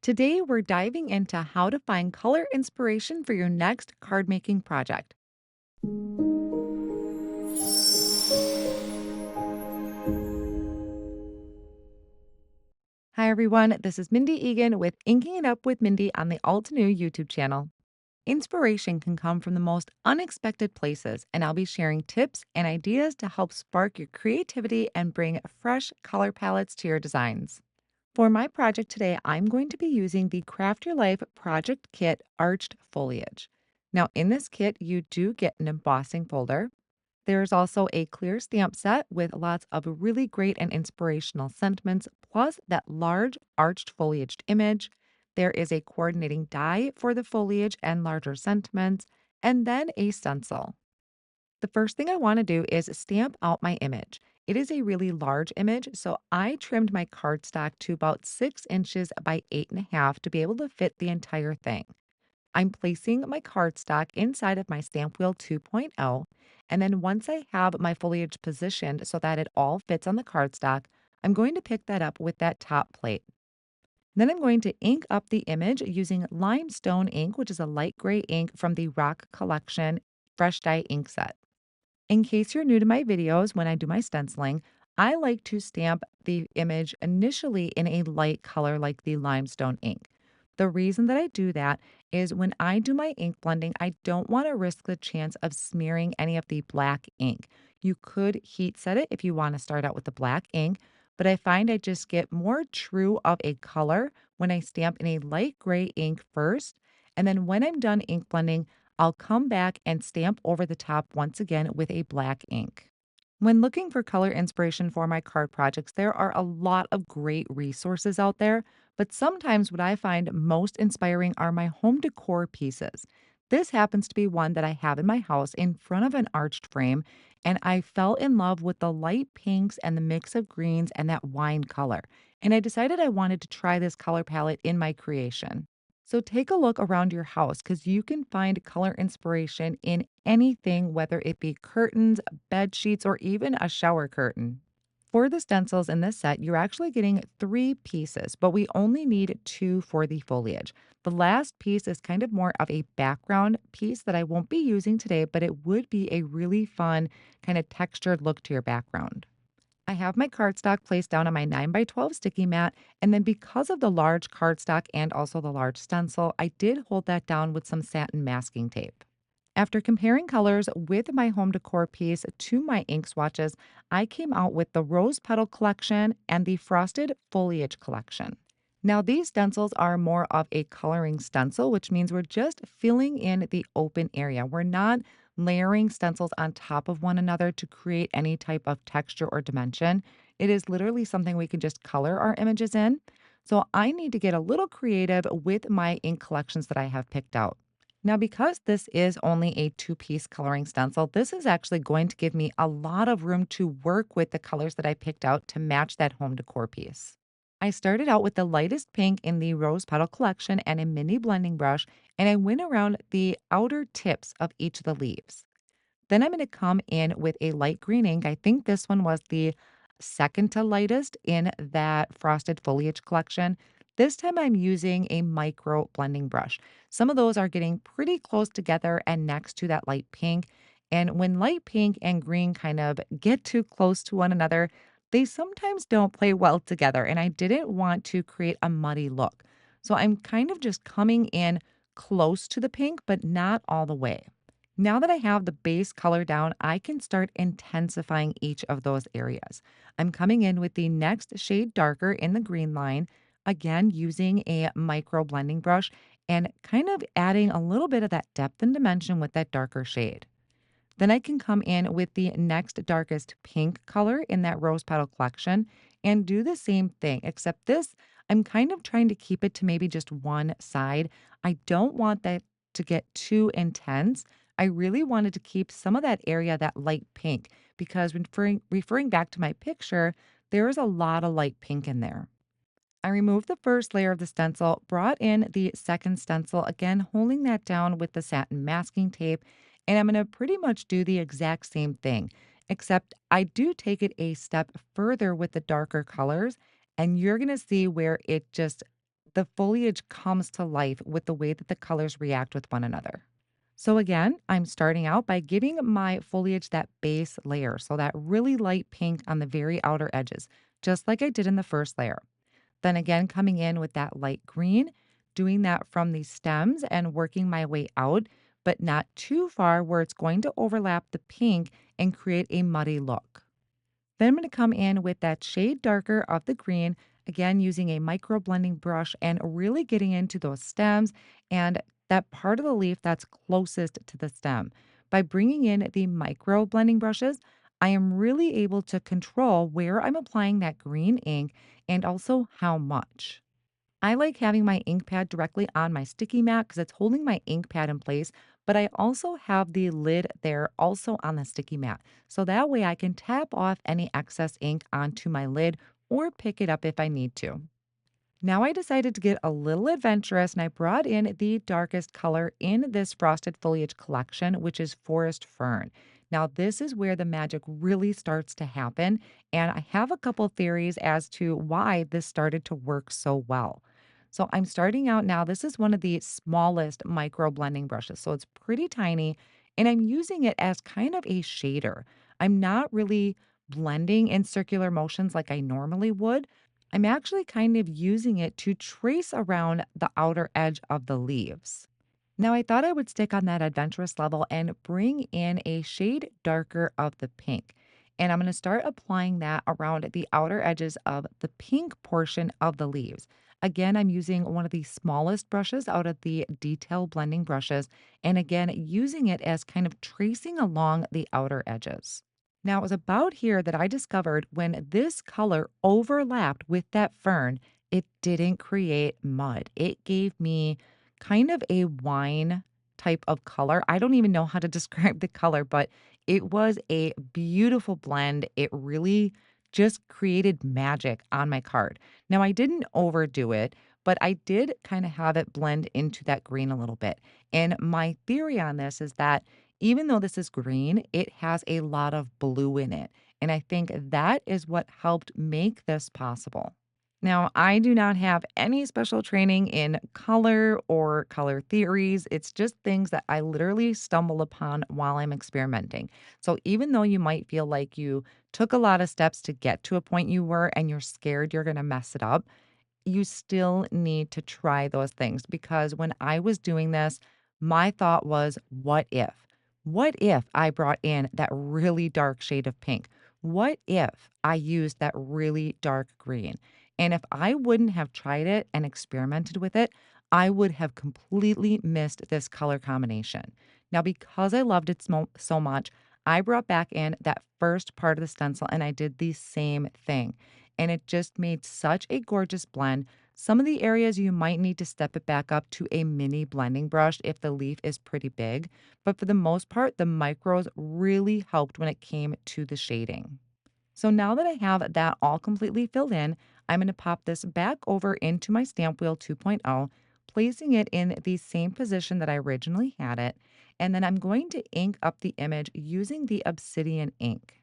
Today, we're diving into how to find color inspiration for your next card making project. Hi, everyone. This is Mindy Egan with Inking It Up with Mindy on the Altenew YouTube channel. Inspiration can come from the most unexpected places, and I'll be sharing tips and ideas to help spark your creativity and bring fresh color palettes to your designs. For my project today, I'm going to be using the Craft Your Life Project Kit Arched Foliage. Now, in this kit, you do get an embossing folder. There's also a clear stamp set with lots of really great and inspirational sentiments, plus that large arched foliaged image. There is a coordinating die for the foliage and larger sentiments, and then a stencil. The first thing I want to do is stamp out my image. It is a really large image, so I trimmed my cardstock to about 6 inches by 8.5 to be able to fit the entire thing. I'm placing my cardstock inside of my stamp wheel 2.0, and then once I have my foliage positioned so that it all fits on the cardstock, I'm going to pick that up with that top plate. Then I'm going to ink up the image using limestone ink, which is a light gray ink from the Rock Collection Fresh Dye ink set. In case you're new to my videos, when I do my stenciling, I like to stamp the image initially in a light color like the limestone ink. The reason that I do that is when I do my ink blending, I don't want to risk the chance of smearing any of the black ink. You could heat set it if you want to start out with the black ink, but I find I just get more true of a color when I stamp in a light gray ink first. And then when I'm done ink blending, I'll come back and stamp over the top once again with a black ink. When looking for color inspiration for my card projects, there are a lot of great resources out there, but sometimes what I find most inspiring are my home decor pieces. This happens to be one that I have in my house in front of an arched frame, and I fell in love with the light pinks and the mix of greens and that wine color. And I decided I wanted to try this color palette in my creation. So take a look around your house because you can find color inspiration in anything, whether it be curtains, bed sheets, or even a shower curtain. For the stencils in this set, you're actually getting 3 pieces, but we only need 2 for the foliage. The last piece is kind of more of a background piece that I won't be using today, but it would be a really fun kind of textured look to your background. I have my cardstock placed down on my 9 by 12 sticky mat, and then because of the large cardstock and also the large stencil, I did hold that down with some satin masking tape. After comparing colors with my home decor piece to my ink swatches, I came out with the Rose Petal collection and the Frosted Foliage collection. Now, these stencils are more of a coloring stencil, which means we're just filling in the open area. We're not layering stencils on top of one another to create any type of texture or dimension. It is literally something we can just color our images in. So I need to get a little creative with my ink collections that I have picked out. Now, because this is only a 2 piece coloring stencil, this is actually going to give me a lot of room to work with the colors that I picked out to match that home decor piece. I started out with the lightest pink in the Rose Petal collection and a mini blending brush, and I went around the outer tips of each of the leaves. Then I'm going to come in with a light green ink. I think this one was the second to lightest in that Frosted Foliage collection. This time I'm using a micro blending brush. Some of those are getting pretty close together and next to that light pink. And when light pink and green kind of get too close to one another, they sometimes don't play well together. And I didn't want to create a muddy look. So I'm kind of just coming in close to the pink, but not all the way. Now that I have the base color down, I can start intensifying each of those areas. I'm coming in with the next shade darker in the green line, again using a micro blending brush and kind of adding a little bit of that depth and dimension with that darker shade. Then I can come in with the next darkest pink color in that rose petal collection and do the same thing, except this, I'm kind of trying to keep it to maybe just one side. I don't want that to get too intense. I really wanted to keep some of that area that light pink because when referring back to my picture, there is a lot of light pink in there. I removed the first layer of the stencil, brought in the second stencil, again holding that down with the satin masking tape, and I'm going to pretty much do the exact same thing, except I do take it a step further with the darker colors, and you're going to see where it just the foliage comes to life with the way that the colors react with one another. So again, I'm starting out by giving my foliage that base layer, so that really light pink on the very outer edges, just like I did in the first layer. Then again, coming in with that light green, doing that from the stems and working my way out, but not too far where it's going to overlap the pink and create a muddy look. Then I'm going to come in with that shade darker of the green, again using a micro blending brush and really getting into those stems and that part of the leaf that's closest to the stem. By bringing in the micro blending brushes, I am really able to control where I'm applying that green ink and also how much. I like having my ink pad directly on my sticky mat because it's holding my ink pad in place, but I also have the lid there also on the sticky mat. So that way I can tap off any excess ink onto my lid or pick it up if I need to. Now I decided to get a little adventurous and I brought in the darkest color in this frosted foliage collection, which is forest fern. Now, this is where the magic really starts to happen. And I have a couple theories as to why this started to work so well. So I'm starting out now. This is one of the smallest micro blending brushes. So it's pretty tiny. And I'm using it as kind of a shader. I'm not really blending in circular motions like I normally would. I'm actually kind of using it to trace around the outer edge of the leaves. Now, I thought I would stick on that adventurous level and bring in a shade darker of the pink. And I'm going to start applying that around the outer edges of the pink portion of the leaves. Again, I'm using one of the smallest brushes out of the detail blending brushes. And again, using it as kind of tracing along the outer edges. Now, it was about here that I discovered when this color overlapped with that fern, it didn't create mud. It gave me kind of a wine type of color. I don't even know how to describe the color, but it was a beautiful blend. It really just created magic on my card. Now, I didn't overdo it, but I did kind of have it blend into that green a little bit. And my theory on this is that even though this is green, it has a lot of blue in it. And I think that is what helped make this possible. Now, I do not have any special training in color or color theories. It's just things that I literally stumble upon while I'm experimenting. So, even though you might feel like you took a lot of steps to get to a point you were and you're scared you're going to mess it up, you still need to try those things because when I was doing this, my thought was, what if? What if I brought in that really dark shade of pink? What if I used that really dark green? And if I wouldn't have tried it and experimented with it, I would have completely missed this color combination. Now, because I loved it so much, I brought back in that first part of the stencil and I did the same thing and it just made such a gorgeous blend. Some of the areas you might need to step it back up to a mini blending brush if the leaf is pretty big, but for the most part, the micros really helped when it came to the shading. So now that I have that all completely filled in, I'm going to pop this back over into my stamp wheel 2.0, placing it in the same position that I originally had it, and then I'm going to ink up the image using the obsidian ink.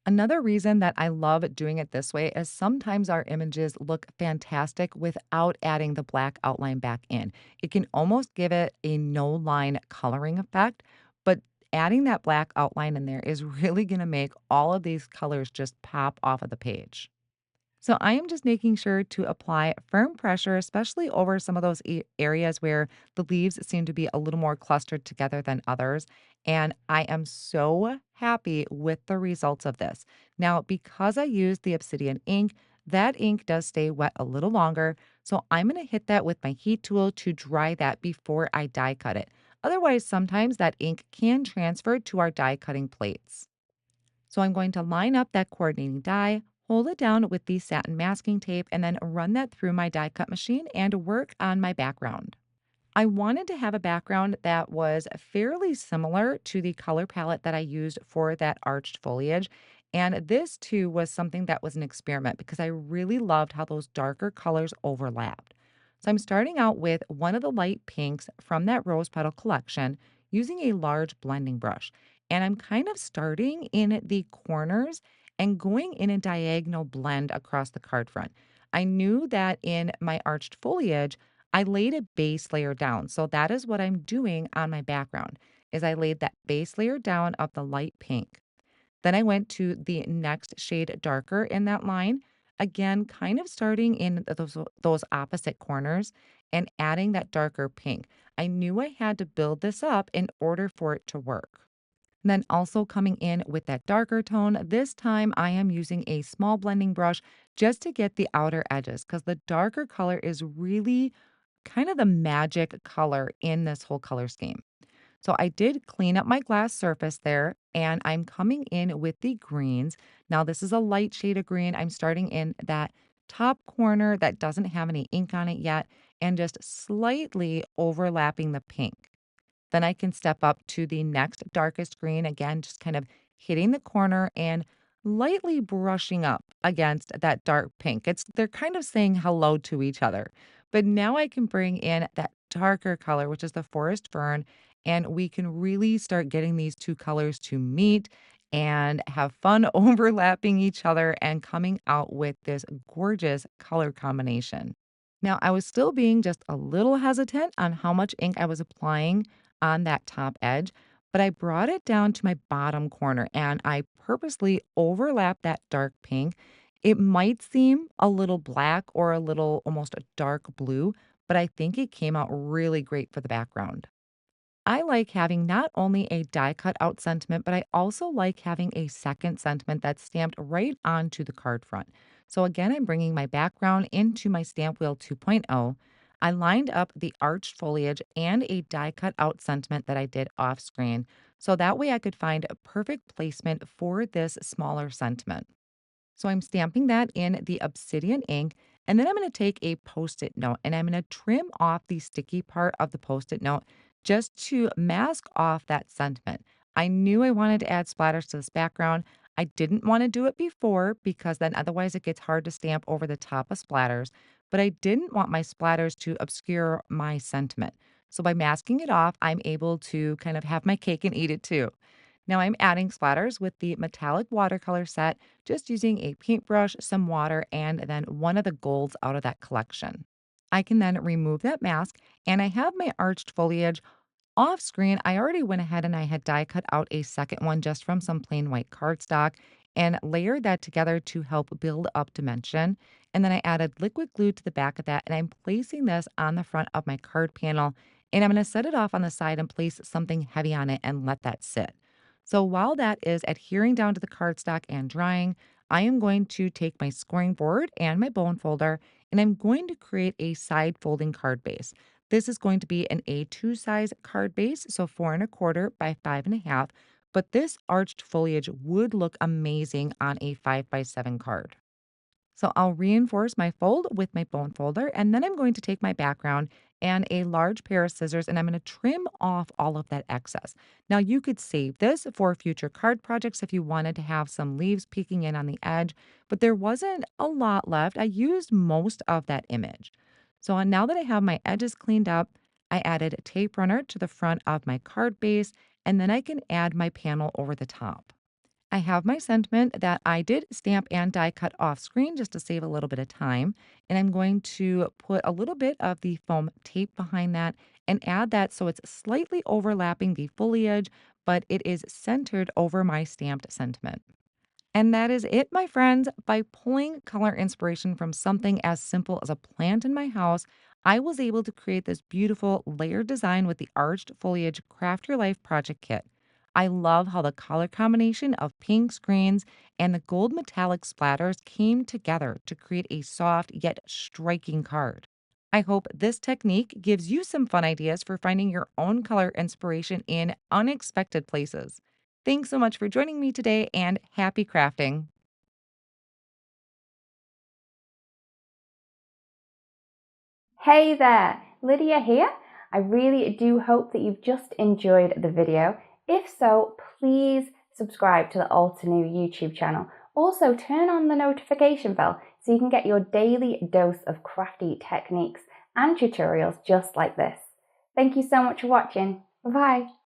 Another reason that I love doing it this way is sometimes our images look fantastic without adding the black outline back in. It can almost give it a no line coloring effect, but adding that black outline in there is really going to make all of these colors just pop off of the page. So I am just making sure to apply firm pressure, especially over some of those areas where the leaves seem to be a little more clustered together than others. And I am so happy with the results of this. Now, because I used the obsidian ink, that ink does stay wet a little longer. So I'm going to hit that with my heat tool to dry that before I die cut it. Otherwise, sometimes that ink can transfer to our die cutting plates. So I'm going to line up that coordinating die, hold it down with the satin masking tape, and then run that through my die cut machine and work on my background. I wanted to have a background that was fairly similar to the color palette that I used for that arched foliage. And this too was something that was an experiment because I really loved how those darker colors overlapped. So I'm starting out with one of the light pinks from that rose petal collection using a large blending brush. And I'm kind of starting in the corners and going in a diagonal blend across the card front. I knew that in my arched foliage, I laid a base layer down. So that is what I'm doing on my background is I laid that base layer down of the light pink. Then I went to the next shade darker in that line, again, kind of starting in those opposite corners and adding that darker pink. I knew I had to build this up in order for it to work. Then also coming in with that darker tone, this time I am using a small blending brush just to get the outer edges because the darker color is really kind of the magic color in this whole color scheme. So I did clean up my glass surface there and I'm coming in with the greens. Now, this is a light shade of green. I'm starting in that top corner that doesn't have any ink on it yet and just slightly overlapping the pink. Then I can step up to the next darkest green, again, just kind of hitting the corner and lightly brushing up against that dark pink. They're kind of saying hello to each other. But now I can bring in that darker color, which is the forest fern, and we can really start getting these two colors to meet and have fun overlapping each other and coming out with this gorgeous color combination. Now, I was still being just a little hesitant on how much ink I was applying on that top edge, but I brought it down to my bottom corner and I purposely overlapped that dark pink. It might seem a little black or a little almost a dark blue, but I think it came out really great for the background. I like having not only a die cut out sentiment, but I also like having a second sentiment that's stamped right onto the card front. So again, I'm bringing my background into my stamp wheel 2.0. I lined up the arched foliage and a die cut out sentiment that I did off screen. So that way I could find a perfect placement for this smaller sentiment. So I'm stamping that in the obsidian ink. And then I'm going to take a post it note and I'm going to trim off the sticky part of the post it note just to mask off that sentiment. I knew I wanted to add splatters to this background. I didn't want to do it before because then otherwise it gets hard to stamp over the top of splatters. But I didn't want my splatters to obscure my sentiment. So by masking it off, I'm able to kind of have my cake and eat it too. Now I'm adding splatters with the metallic watercolor set, just using a paintbrush, some water, and then one of the golds out of that collection. I can then remove that mask and I have my arched foliage off screen. I already went ahead and I had die cut out a second one just from some plain white cardstock and layered that together to help build up dimension. And then I added liquid glue to the back of that and I'm placing this on the front of my card panel and I'm going to set it off on the side and place something heavy on it and let that sit. So while that is adhering down to the cardstock and drying, I am going to take my scoring board and my bone folder and I'm going to create a side folding card base. This is going to be an A2 size card base, so 4.25 by 5.5. But this arched foliage would look amazing on a 5 by 7 card. So I'll reinforce my fold with my bone folder, and then I'm going to take my background and a large pair of scissors, and I'm going to trim off all of that excess. Now, you could save this for future card projects if you wanted to have some leaves peeking in on the edge, but there wasn't a lot left. I used most of that image. So now that I have my edges cleaned up, I added a tape runner to the front of my card base, and then I can add my panel over the top. I have my sentiment that I did stamp and die cut off screen just to save a little bit of time. And I'm going to put a little bit of the foam tape behind that and add that so it's slightly overlapping the foliage, but it is centered over my stamped sentiment. And that is it, my friends. By pulling color inspiration from something as simple as a plant in my house, I was able to create this beautiful layered design with the arched foliage Craft Your Life project kit. I love how the color combination of pinks, greens, and the gold metallic splatters came together to create a soft yet striking card. I hope this technique gives you some fun ideas for finding your own color inspiration in unexpected places. Thanks so much for joining me today and happy crafting. Hey there, Lydia here. I really do hope that you've just enjoyed the video. If so, please subscribe to the Altenew YouTube channel. Also, turn on the notification bell so you can get your daily dose of crafty techniques and tutorials just like this. Thank you so much for watching. Bye-bye.